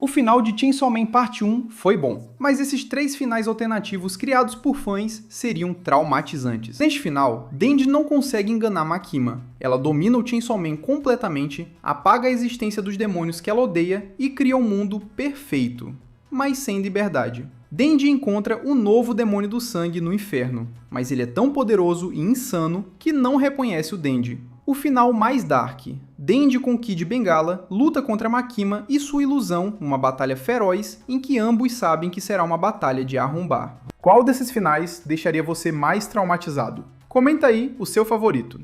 O final de Chainsaw Man Parte 1 foi bom, mas esses 3 finais alternativos criados por fãs seriam traumatizantes. Neste final, Denji não consegue enganar Makima. Ela domina o Chainsaw Man completamente, apaga a existência dos demônios que ela odeia e cria um mundo perfeito, mas sem liberdade. Denji encontra o novo demônio do sangue no inferno, mas ele é tão poderoso e insano que não reconhece o Denji. O final mais dark. Denji com Kid Bengala luta contra Makima e sua ilusão, uma batalha feroz em que ambos sabem que será uma batalha de arrombar. Qual desses finais deixaria você mais traumatizado? Comenta aí o seu favorito.